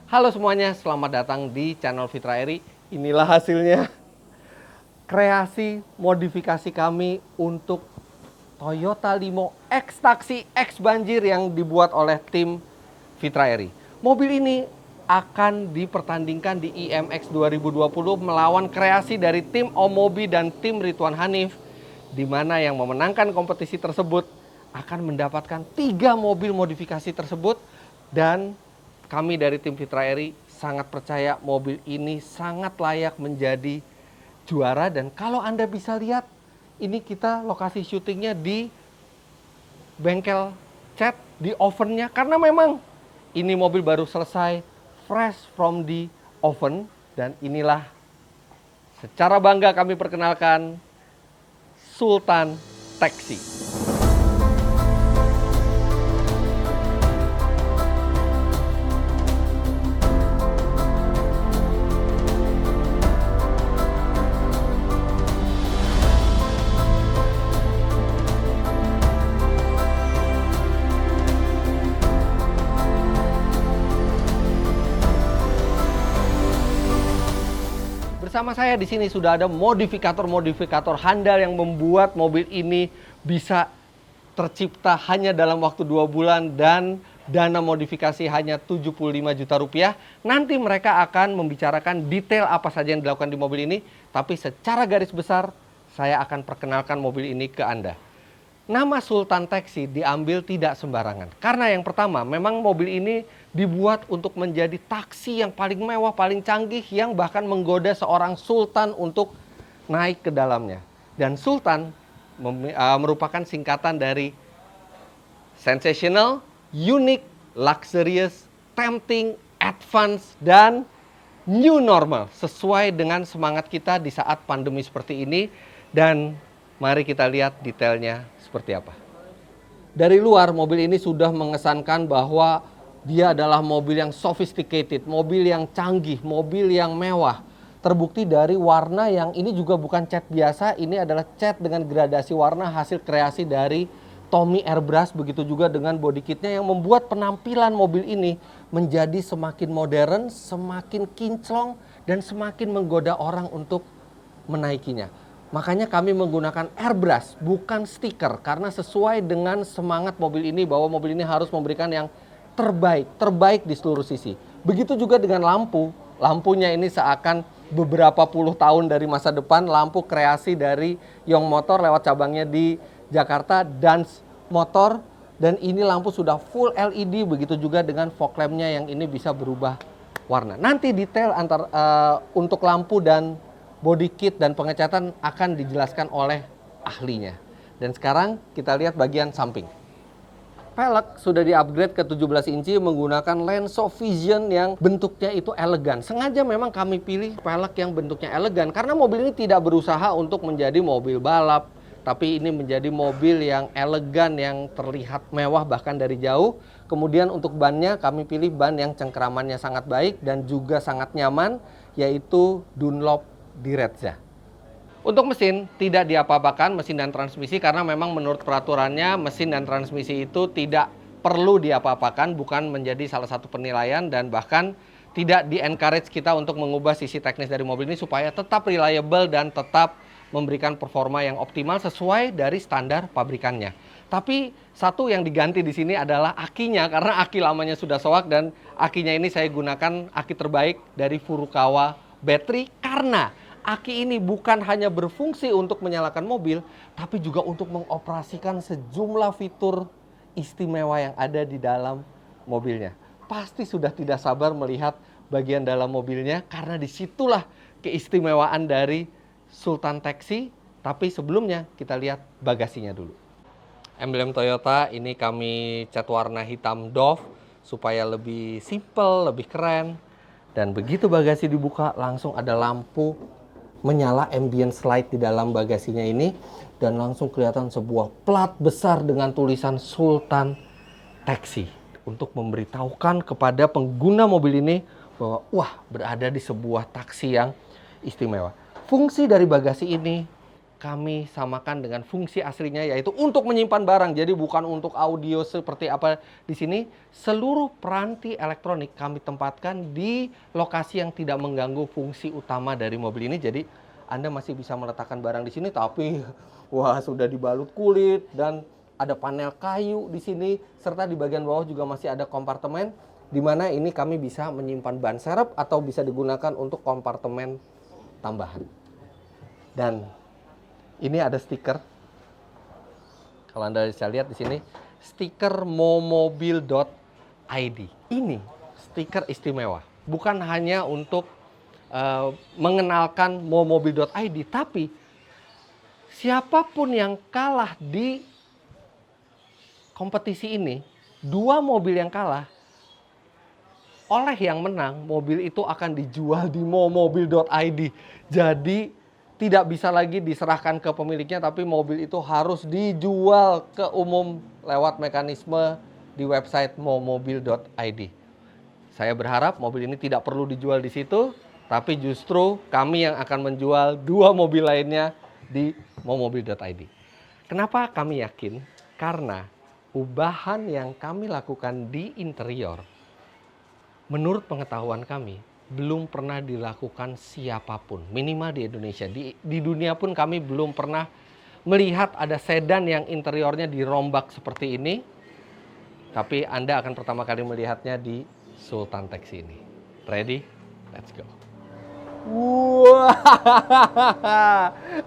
Halo semuanya, selamat datang di channel Fitra Eri. Inilah hasilnya kreasi modifikasi kami untuk Toyota Limo X Taksi X Banjir yang dibuat oleh tim Fitra Eri. Mobil ini akan dipertandingkan di IMX 2020 melawan kreasi dari tim Omobi dan tim Ridwan Hanif, di mana yang memenangkan kompetisi tersebut akan mendapatkan 3 mobil modifikasi tersebut. Dan kami dari tim Fitra Eri sangat percaya mobil ini sangat layak menjadi juara. Dan kalau Anda bisa lihat, ini kita lokasi syutingnya di bengkel cat, di ovennya. Karena memang ini mobil baru selesai, fresh from the oven. Dan inilah secara bangga kami perkenalkan Sultan Taxi. Bersama saya di sini sudah ada modifikator-modifikator handal yang membuat mobil ini bisa tercipta hanya dalam waktu 2 bulan dan dana modifikasi hanya 75 juta rupiah. Nanti mereka akan membicarakan detail apa saja yang dilakukan di mobil ini, tapi secara garis besar saya akan perkenalkan mobil ini ke Anda. Nama Sultan Taxi diambil tidak sembarangan. Karena yang pertama, memang mobil ini dibuat untuk menjadi taksi yang paling mewah, paling canggih, yang bahkan menggoda seorang sultan untuk naik ke dalamnya. Dan Sultan merupakan singkatan dari sensational, unique, luxurious, tempting, advance, dan new normal. Sesuai dengan semangat kita di saat pandemi seperti ini. Dan mari kita lihat detailnya seperti apa. Dari luar, mobil ini sudah mengesankan bahwa dia adalah mobil yang sophisticated, mobil yang canggih, mobil yang mewah. Terbukti dari warna yang ini juga bukan cat biasa, ini adalah cat dengan gradasi warna hasil kreasi dari Tommy Airbrush. Begitu juga dengan body kitnya yang membuat penampilan mobil ini menjadi semakin modern, semakin kinclong, dan semakin menggoda orang untuk menaikinya. Makanya kami menggunakan airbrush, bukan stiker. Karena sesuai dengan semangat mobil ini, bahwa mobil ini harus memberikan yang terbaik di seluruh sisi. Begitu juga dengan lampu. Lampunya ini seakan beberapa puluh tahun dari masa depan. Lampu kreasi dari Yong Motor lewat cabangnya di Jakarta, Dance Motor. Dan ini lampu sudah full LED, begitu juga dengan fog lampnya yang ini bisa berubah warna. Nanti detail untuk lampu dan body kit dan pengecatan akan dijelaskan oleh ahlinya. Dan sekarang kita lihat bagian samping. Velg sudah di-upgrade ke 17 inci menggunakan Lenso Vision yang bentuknya itu elegan. Sengaja memang kami pilih velg yang bentuknya elegan karena mobil ini tidak berusaha untuk menjadi mobil balap, tapi ini menjadi mobil yang elegan, yang terlihat mewah bahkan dari jauh. Kemudian untuk bannya kami pilih ban yang cengkeramannya sangat baik dan juga sangat nyaman, yaitu Dunlop Direzza. Untuk mesin tidak diapa-apakan, mesin dan transmisi, karena memang menurut peraturannya mesin dan transmisi itu tidak perlu diapa-apakan, bukan menjadi salah satu penilaian, dan bahkan tidak di-encourage kita untuk mengubah sisi teknis dari mobil ini supaya tetap reliable dan tetap memberikan performa yang optimal sesuai dari standar pabrikannya. Tapi satu yang diganti di sini adalah akinya, karena aki lamanya sudah soak dan akinya ini saya gunakan aki terbaik dari Furukawa Battery, karena aki ini bukan hanya berfungsi untuk menyalakan mobil, tapi juga untuk mengoperasikan sejumlah fitur istimewa yang ada di dalam mobilnya. Pasti sudah tidak sabar melihat bagian dalam mobilnya, karena disitulah keistimewaan dari Sultan Taxi. Tapi sebelumnya kita lihat bagasinya dulu. Emblem Toyota ini kami cat warna hitam doff supaya lebih simple, lebih keren. Dan begitu bagasi dibuka, langsung ada lampu menyala ambient light di dalam bagasinya ini, dan langsung kelihatan sebuah plat besar dengan tulisan Sultan Taxi untuk memberitahukan kepada pengguna mobil ini bahwa wah, berada di sebuah taksi yang istimewa. Fungsi dari bagasi ini kami samakan dengan fungsi aslinya, yaitu untuk menyimpan barang. Jadi bukan untuk audio seperti apa di sini. Seluruh peranti elektronik kami tempatkan di lokasi yang tidak mengganggu fungsi utama dari mobil ini. Jadi Anda masih bisa meletakkan barang di sini, tapi wah, sudah dibalut kulit dan ada panel kayu di sini, serta di bagian bawah juga masih ada kompartemen, di mana ini kami bisa menyimpan ban serep atau bisa digunakan untuk kompartemen tambahan. Dan ini ada stiker. Kalau Anda bisa lihat di sini, stiker momobil.id. Ini stiker istimewa. Bukan hanya untuk mengenalkan momobil.id, tapi siapapun yang kalah di kompetisi ini, 2 mobil yang kalah, oleh yang menang, mobil itu akan dijual di momobil.id. Jadi tidak bisa lagi diserahkan ke pemiliknya, tapi mobil itu harus dijual ke umum lewat mekanisme di website momobil.id. Saya berharap mobil ini tidak perlu dijual di situ, tapi justru kami yang akan menjual 2 mobil lainnya di momobil.id. Kenapa kami yakin? Karena ubahan yang kami lakukan di interior, menurut pengetahuan kami, belum pernah dilakukan siapapun, minimal di Indonesia. Di dunia pun kami belum pernah melihat ada sedan yang interiornya dirombak seperti ini. Tapi Anda akan pertama kali melihatnya di Sultan Taxi ini. Ready? Let's go. Wah,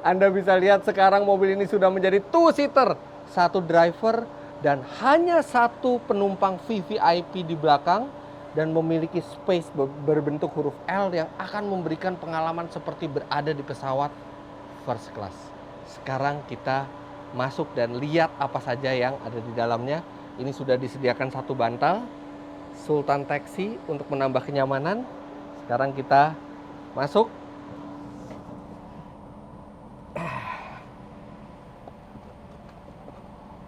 Anda bisa lihat sekarang mobil ini sudah menjadi 2-seater. 1 driver dan hanya 1 penumpang VVIP di belakang, dan memiliki space berbentuk huruf L yang akan memberikan pengalaman seperti berada di pesawat first class. Sekarang kita masuk dan lihat apa saja yang ada di dalamnya. Ini sudah disediakan 1 bantal Sultan Taxi untuk menambah kenyamanan. Sekarang kita masuk.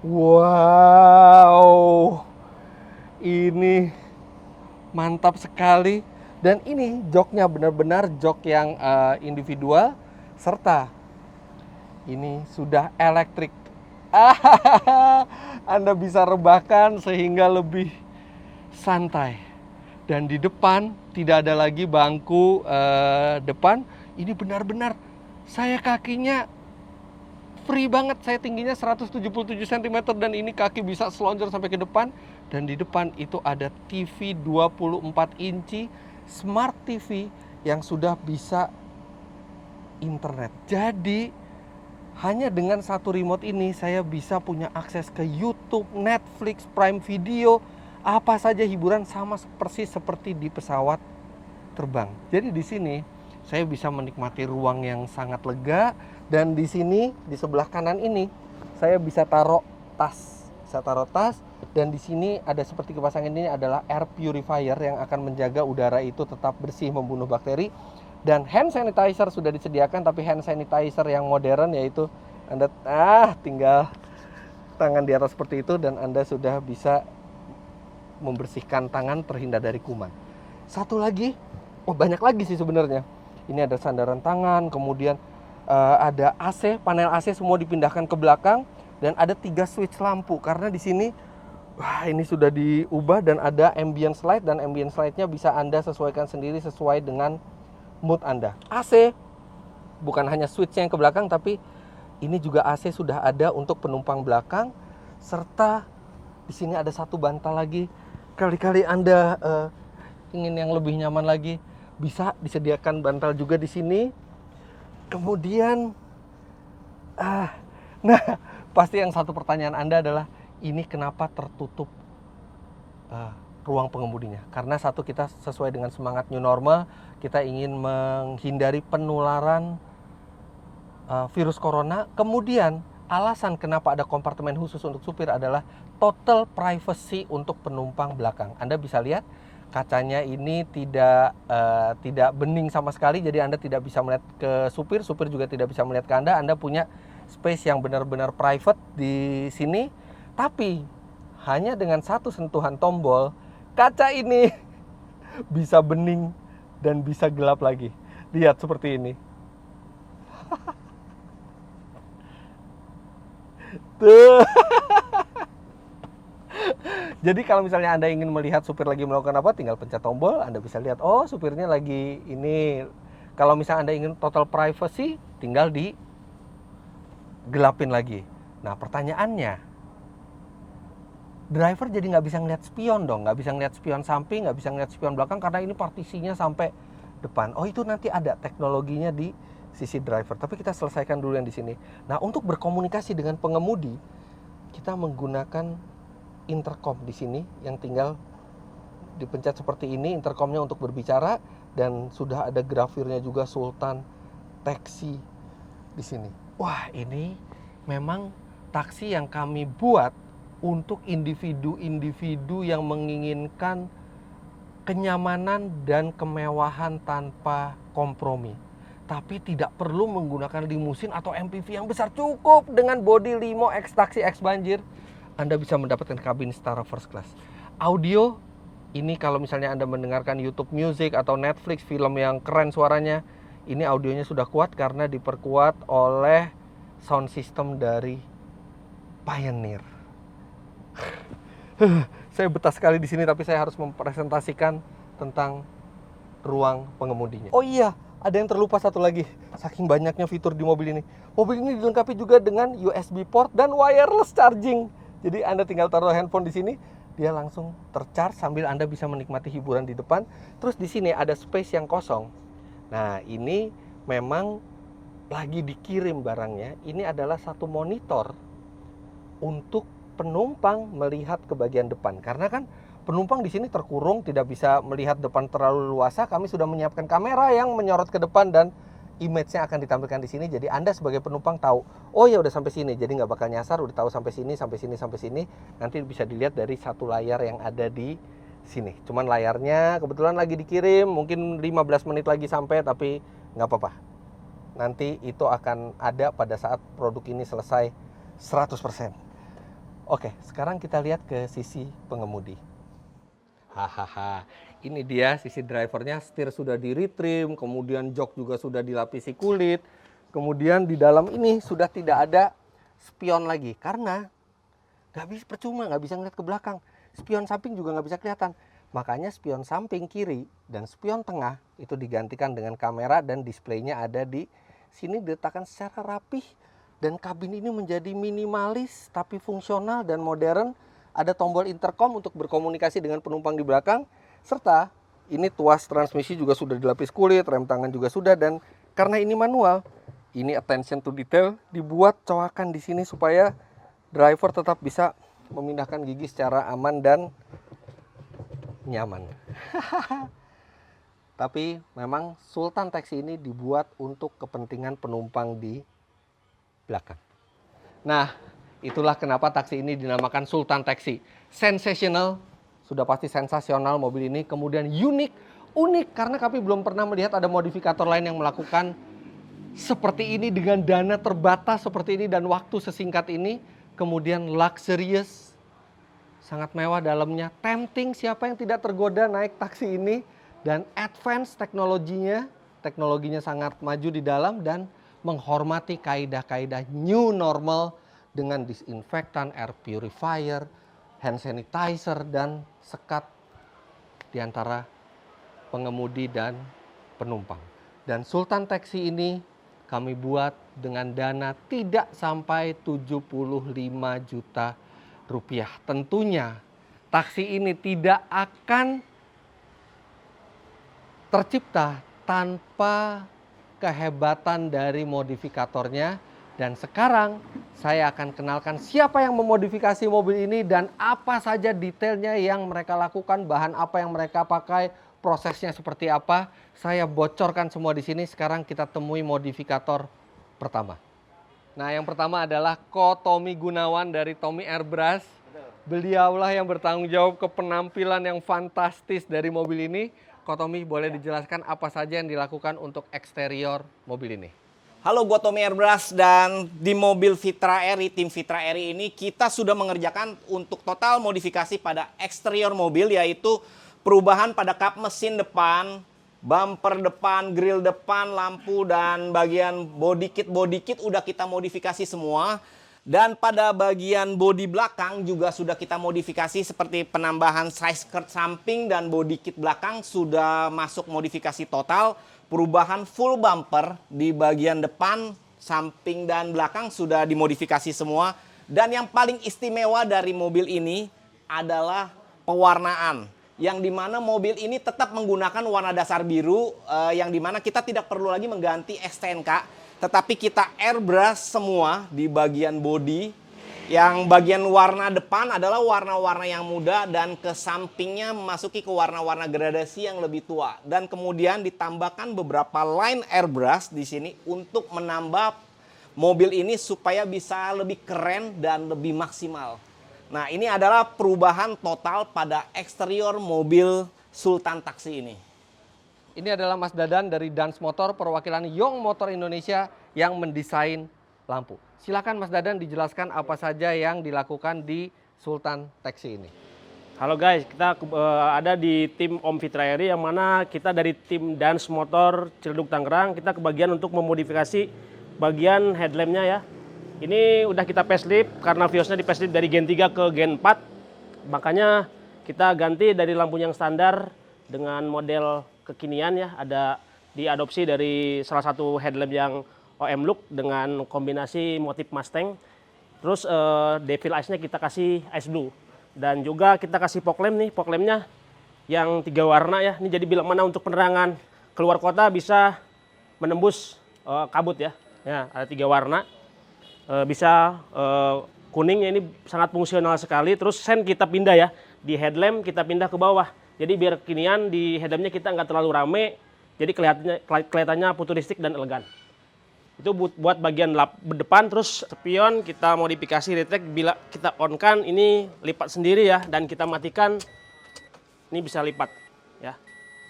Wow, ini mantap sekali. Dan ini joknya benar-benar jok yang individual, serta ini sudah elektrik. Anda bisa rebahkan sehingga lebih santai. Dan di depan tidak ada lagi bangku depan. Ini benar-benar saya kakinya free banget. Saya tingginya 177 cm dan ini kaki bisa selonjor sampai ke depan. Dan di depan itu ada TV 24 inci Smart TV yang sudah bisa internet. Jadi hanya dengan 1 remote ini saya bisa punya akses ke YouTube, Netflix, Prime Video, apa saja hiburan, sama persis seperti di pesawat terbang. Jadi di sini saya bisa menikmati ruang yang sangat lega, dan di sini di sebelah kanan ini saya bisa taruh tas. Dan di sini ada seperti kipas angin, ini adalah air purifier yang akan menjaga udara itu tetap bersih, membunuh bakteri. Dan hand sanitizer sudah disediakan, tapi hand sanitizer yang modern, yaitu Anda tinggal tangan di atas seperti itu dan Anda sudah bisa membersihkan tangan terhindar dari kuman. Satu lagi, banyak lagi sih sebenarnya. Ini ada sandaran tangan, kemudian ada AC, panel AC semua dipindahkan ke belakang, dan ada 3 switch lampu karena di sini ini sudah diubah dan ada ambient light, dan ambient light-nya bisa Anda sesuaikan sendiri sesuai dengan mood Anda. AC bukan hanya switch yang ke belakang, tapi ini juga AC sudah ada untuk penumpang belakang, serta di sini ada 1 bantal lagi. Kali-kali Anda ingin yang lebih nyaman lagi, bisa disediakan bantal juga di sini. Kemudian pasti yang satu pertanyaan Anda adalah, ini kenapa tertutup ruang pengemudinya? Karena satu, kita sesuai dengan semangat new normal, kita ingin menghindari penularan virus corona. Kemudian alasan kenapa ada kompartemen khusus untuk supir adalah total privacy untuk penumpang belakang. Anda bisa lihat kacanya ini tidak bening sama sekali, jadi Anda tidak bisa melihat ke supir, supir juga tidak bisa melihat ke Anda. Anda punya space yang benar-benar private di sini. Tapi hanya dengan 1 sentuhan tombol, kaca ini bisa bening dan bisa gelap lagi. Lihat seperti ini. Tuh. Jadi kalau misalnya Anda ingin melihat supir lagi melakukan apa, tinggal pencet tombol, Anda bisa lihat, oh supirnya lagi ini. Kalau misalnya Anda ingin total privacy, tinggal digelapin lagi. Nah pertanyaannya, driver jadi nggak bisa ngeliat spion dong, nggak bisa ngeliat spion samping, nggak bisa ngeliat spion belakang, karena ini partisinya sampai depan. Oh itu nanti ada teknologinya di sisi driver, tapi kita selesaikan dulu yang di sini. Nah untuk berkomunikasi dengan pengemudi, kita menggunakan intercom di sini yang tinggal dipencet seperti ini, intercomnya untuk berbicara, dan sudah ada grafirnya juga Sultan Taxi di sini. Wah, ini memang taksi yang kami buat untuk individu-individu yang menginginkan kenyamanan dan kemewahan tanpa kompromi. Tapi tidak perlu menggunakan limusin atau MPV yang besar, cukup dengan bodi limo X taksi X banjir. Anda bisa mendapatkan kabin setara first class. Audio, ini kalau misalnya Anda mendengarkan YouTube Music atau Netflix, film yang keren suaranya, ini audionya sudah kuat karena diperkuat oleh sound system dari Pioneer. Saya betah sekali di sini, tapi saya harus mempresentasikan tentang ruang pengemudinya. Oh iya, ada yang terlupa satu lagi. Saking banyaknya fitur di mobil ini. Mobil ini dilengkapi juga dengan USB port dan wireless charging. Jadi Anda tinggal taruh handphone di sini, dia langsung tercharge sambil Anda bisa menikmati hiburan di depan. Terus di sini ada space yang kosong. Nah, ini memang lagi dikirim barangnya. Ini adalah satu monitor untuk penumpang melihat ke bagian depan. Karena kan penumpang di sini terkurung, tidak bisa melihat depan terlalu luasa. Kami sudah menyiapkan kamera yang menyorot ke depan dan image-nya akan ditampilkan di sini. Jadi Anda sebagai penumpang tahu, oh ya udah sampai sini, jadi nggak bakal nyasar, udah tahu sampai sini, sampai sini, sampai sini. Nanti bisa dilihat dari satu layar yang ada di sini. Cuman layarnya kebetulan lagi dikirim, mungkin 15 menit lagi sampai, tapi nggak apa-apa. Nanti itu akan ada pada saat produk ini selesai 100%. Oke, sekarang kita lihat ke sisi pengemudi. Hahaha, ini dia sisi drivernya, setir sudah di-retrim, kemudian jok juga sudah dilapisi kulit. Kemudian di dalam ini sudah tidak ada spion lagi, karena nggak bisa, percuma, nggak bisa ngeliat ke belakang. Spion samping juga nggak bisa kelihatan. Makanya spion samping kiri dan spion tengah itu digantikan dengan kamera, dan displaynya ada di sini diletakkan secara rapih. Dan kabin ini menjadi minimalis tapi fungsional dan modern. Ada tombol intercom untuk berkomunikasi dengan penumpang di belakang. Serta ini tuas transmisi juga sudah dilapis kulit, rem tangan juga sudah. Dan karena ini manual, ini attention to detail dibuat coakan di sini supaya driver tetap bisa memindahkan gigi secara aman dan nyaman. Tapi memang Sultan Taxi ini dibuat untuk kepentingan penumpang di belakang. Nah, itulah kenapa taksi ini dinamakan Sultan Taxi. Sensational, sudah pasti sensasional mobil ini. Kemudian unik karena kami belum pernah melihat ada modifikator lain yang melakukan seperti ini dengan dana terbatas seperti ini dan waktu sesingkat ini. Kemudian luxurious, sangat mewah dalamnya. Tempting, siapa yang tidak tergoda naik taksi ini. Dan advance teknologinya sangat maju di dalam dan menghormati kaidah-kaidah new normal dengan disinfektan, air purifier, hand sanitizer, dan sekat di antara pengemudi dan penumpang. Dan Sultan Taxi ini kami buat dengan dana tidak sampai 75 juta rupiah. Tentunya taksi ini tidak akan tercipta tanpa kehebatan dari modifikatornya. Dan sekarang saya akan kenalkan siapa yang memodifikasi mobil ini dan apa saja detailnya yang mereka lakukan, bahan apa yang mereka pakai, prosesnya seperti apa. Saya bocorkan semua di sini. Sekarang kita temui modifikator pertama. Nah, yang pertama adalah Ko Tommy Gunawan dari Tommy Airbrush. Beliaulah yang bertanggung jawab ke penampilan yang fantastis dari mobil ini. Ko Tommy, boleh dijelaskan apa saja yang dilakukan untuk eksterior mobil ini? Halo, gua Tommy Airbrush, dan di mobil Vitra Eri, tim Vitra Eri ini kita sudah mengerjakan untuk total modifikasi pada eksterior mobil, yaitu perubahan pada kap mesin depan, bumper depan, grill depan, lampu, dan bagian body kit udah kita modifikasi semua. Dan pada bagian bodi belakang juga sudah kita modifikasi seperti penambahan side skirt samping dan bodi kit belakang sudah masuk modifikasi total. Perubahan full bumper di bagian depan, samping dan belakang sudah dimodifikasi semua. Dan yang paling istimewa dari mobil ini adalah pewarnaan. Yang dimana mobil ini tetap menggunakan warna dasar biru, yang dimana kita tidak perlu lagi mengganti STNK. Tetapi kita airbrush semua di bagian bodi. Yang bagian warna depan adalah warna-warna yang muda dan ke sampingnya memasuki ke warna-warna gradasi yang lebih tua. Dan kemudian ditambahkan beberapa line airbrush di sini untuk menambah mobil ini supaya bisa lebih keren dan lebih maksimal. Nah, ini adalah perubahan total pada eksterior mobil Sultan Taksi ini. Ini adalah Mas Dadan dari Dans Motor, perwakilan Young Motor Indonesia yang mendesain lampu. Silakan Mas Dadan dijelaskan apa saja yang dilakukan di Sultan Taksi ini. Halo guys, kita ada di tim Om Fitra Eri yang mana kita dari tim Dans Motor Ciledug Tangerang, kita kebagian untuk memodifikasi bagian headlampnya ya. Ini udah kita facelift karena Viosnya di facelift dari Gen 3 ke Gen 4. Makanya kita ganti dari lampu yang standar dengan model kekinian ya. Ada diadopsi dari salah satu headlamp yang OM look dengan kombinasi motif Mustang. Terus devil eyes-nya kita kasih ice blue. Dan juga kita kasih fog lamp nih, fog lamp-nya yang 3 warna ya. Ini jadi bilang mana untuk penerangan keluar kota bisa menembus kabut ya. Ya, ada 3 warna. Bisa kuning ya, ini sangat fungsional sekali. Terus sen kita pindah ya, di headlamp kita pindah ke bawah. Jadi biar kekinian di headlampnya kita nggak terlalu rame, jadi kelihatannya futuristik dan elegan. Itu buat bagian depan. Terus spion kita modifikasi retract, bila kita on kan ini lipat sendiri ya, dan kita matikan ini bisa lipat ya.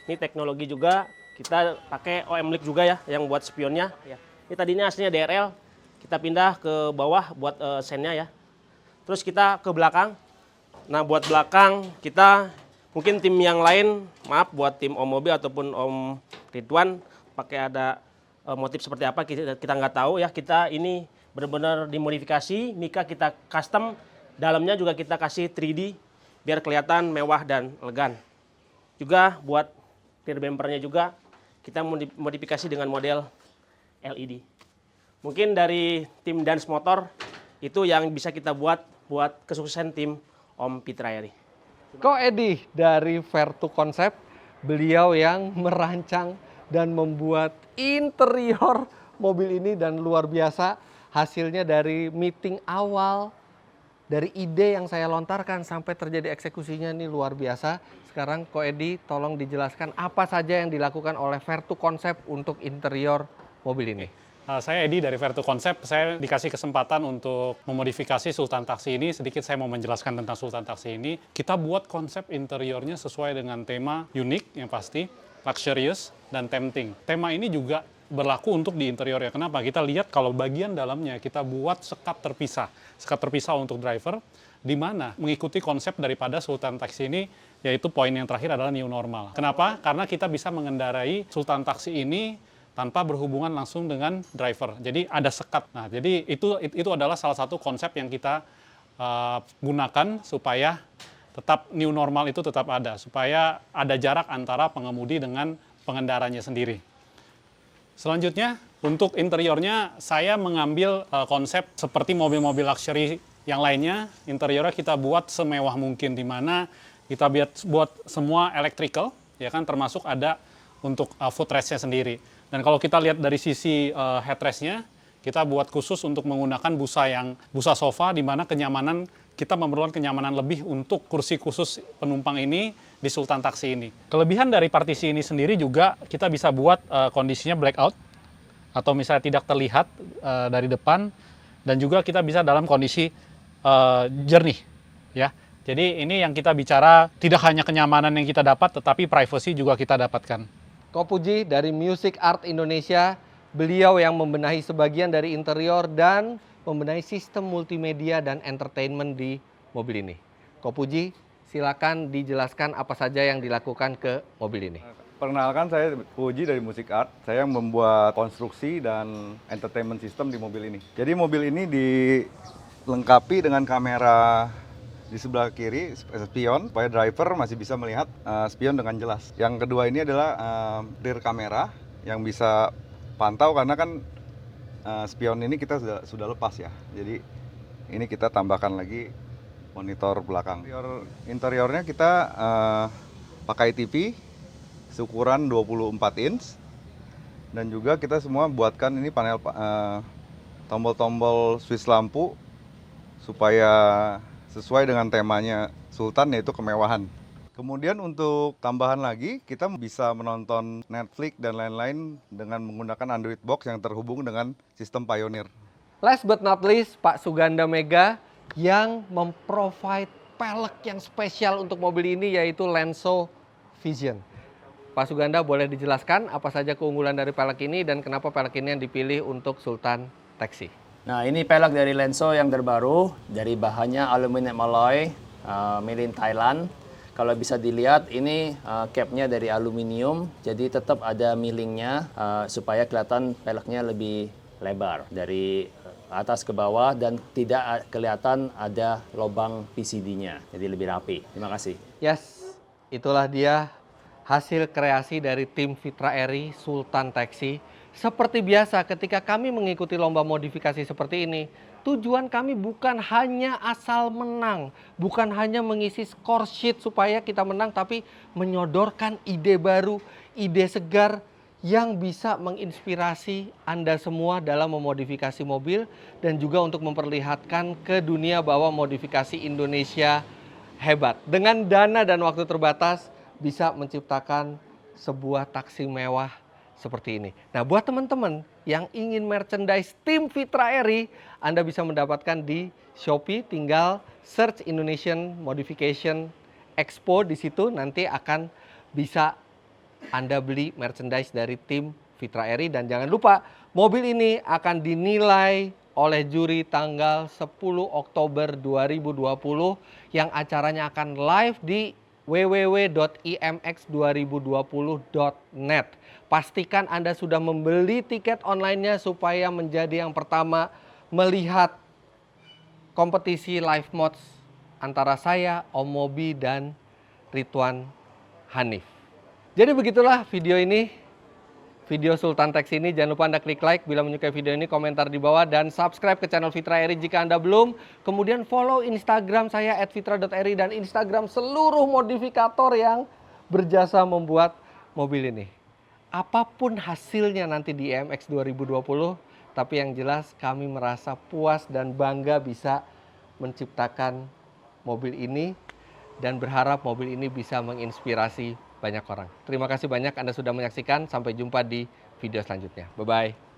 Ini teknologi juga, kita pakai OM Link juga ya yang buat spionnya ya. Ini tadinya aslinya DRL, kita pindah ke bawah buat sennya ya. Terus kita ke belakang. Nah, buat belakang kita mungkin tim yang lain, maaf buat tim Om Mobil ataupun Om Ridwan pakai ada motif seperti apa kita nggak tahu ya. Kita ini benar-benar dimodifikasi, mika kita custom, dalamnya juga kita kasih 3D biar kelihatan mewah dan elegan. Juga buat rear bumpernya juga kita modifikasi dengan model LED. Mungkin dari tim Dans Motor itu yang bisa kita buat kesuksesan tim Om Fitra Eri. Ko Edi dari Vertu Concept, beliau yang merancang dan membuat interior mobil ini dan luar biasa hasilnya dari meeting awal, dari ide yang saya lontarkan sampai terjadi eksekusinya ini luar biasa. Sekarang Ko Edi tolong dijelaskan apa saja yang dilakukan oleh Vertu Concept untuk interior mobil ini. Saya Edi dari Vertu Concept. Saya dikasih kesempatan untuk memodifikasi Sultan Taksi ini. Sedikit saya mau menjelaskan tentang Sultan Taksi ini. Kita buat konsep interiornya sesuai dengan tema unik yang pasti, luxurious dan tempting. Tema ini juga berlaku untuk di interiornya. Kenapa? Kita lihat kalau bagian dalamnya kita buat sekat terpisah untuk driver, di mana mengikuti konsep daripada Sultan Taksi ini, yaitu poin yang terakhir adalah new normal. Kenapa? Karena kita bisa mengendarai Sultan Taksi ini tanpa berhubungan langsung dengan driver. Jadi ada sekat. Nah, jadi itu adalah salah satu konsep yang kita gunakan supaya tetap new normal itu tetap ada, supaya ada jarak antara pengemudi dengan pengendaranya sendiri. Selanjutnya, untuk interiornya saya mengambil konsep seperti mobil-mobil luxury yang lainnya. Interiornya kita buat semewah mungkin, di mana kita buat semua electrical, ya kan, termasuk ada untuk footrest-nya sendiri. Dan kalau kita lihat dari sisi headrest-nya, kita buat khusus untuk menggunakan busa sofa, di mana kita memerlukan kenyamanan lebih untuk kursi khusus penumpang ini di Sultan Taksi ini. Kelebihan dari partisi ini sendiri juga kita bisa buat kondisinya blackout, atau misalnya tidak terlihat dari depan, dan juga kita bisa dalam kondisi jernih, ya. Jadi ini yang kita bicara, tidak hanya kenyamanan yang kita dapat, tetapi privacy juga kita dapatkan. Ko Puji dari Music Art Indonesia, beliau yang membenahi sebagian dari interior dan membenahi sistem multimedia dan entertainment di mobil ini. Ko Puji, silakan dijelaskan apa saja yang dilakukan ke mobil ini. Perkenalkan, saya Puji dari Music Art. Saya yang membuat konstruksi dan entertainment system di mobil ini. Jadi mobil ini dilengkapi dengan kamera di sebelah kiri, spion, supaya driver masih bisa melihat spion dengan jelas. Yang kedua ini adalah rear kamera yang bisa pantau, karena kan spion ini kita sudah lepas ya. Jadi ini kita tambahkan lagi monitor belakang. Interiornya kita pakai TV seukuran 24 inch. Dan juga kita semua buatkan ini panel tombol-tombol switch lampu supaya sesuai dengan temanya Sultan, yaitu kemewahan. Kemudian untuk tambahan lagi, kita bisa menonton Netflix dan lain-lain dengan menggunakan Android Box yang terhubung dengan sistem Pioneer. Last but not least, Pak Suganda Mega yang memprovide pelek yang spesial untuk mobil ini, yaitu Lenso Vision. Pak Suganda, boleh dijelaskan apa saja keunggulan dari pelek ini dan kenapa pelek ini yang dipilih untuk Sultan Taxi? Nah, ini pelek dari Lenso yang terbaru, dari bahannya aluminium alloy, made in Thailand. Kalau bisa dilihat, ini capnya dari aluminium, jadi tetap ada millingnya supaya kelihatan peleknya lebih lebar dari atas ke bawah dan tidak kelihatan ada lubang PCD-nya, jadi lebih rapi. Terima kasih. Yes, itulah dia hasil kreasi dari tim Fitra Eri Sultan Taxi. Seperti biasa ketika kami mengikuti lomba modifikasi seperti ini, tujuan kami bukan hanya asal menang, bukan hanya mengisi score sheet supaya kita menang, tapi menyodorkan ide baru, ide segar yang bisa menginspirasi Anda semua dalam memodifikasi mobil dan juga untuk memperlihatkan ke dunia bahwa modifikasi Indonesia hebat. Dengan dana dan waktu terbatas, bisa menciptakan sebuah taksi mewah seperti ini. Nah, buat teman-teman yang ingin merchandise tim Fitra Eri, Anda bisa mendapatkan di Shopee, tinggal search Indonesian Modification Expo, di situ nanti akan bisa Anda beli merchandise dari tim Fitra Eri. Dan jangan lupa, mobil ini akan dinilai oleh juri tanggal 10 Oktober 2020 yang acaranya akan live di www.imx2020.net. Pastikan Anda sudah membeli tiket online-nya supaya menjadi yang pertama melihat kompetisi live mods antara saya, Om Mobi, dan Ridwan Hanif. Jadi begitulah video ini. Video Sultan Taxi ini, jangan lupa Anda klik like bila menyukai video ini, komentar di bawah, dan subscribe ke channel Fitra Eri jika Anda belum. Kemudian follow Instagram saya @fitra.eri dan Instagram seluruh modifikator yang berjasa membuat mobil ini. Apapun hasilnya nanti di IMX 2020, tapi yang jelas kami merasa puas dan bangga bisa menciptakan mobil ini dan berharap mobil ini bisa menginspirasi banyak orang. Terima kasih banyak Anda sudah menyaksikan. Sampai jumpa di video selanjutnya. Bye-bye.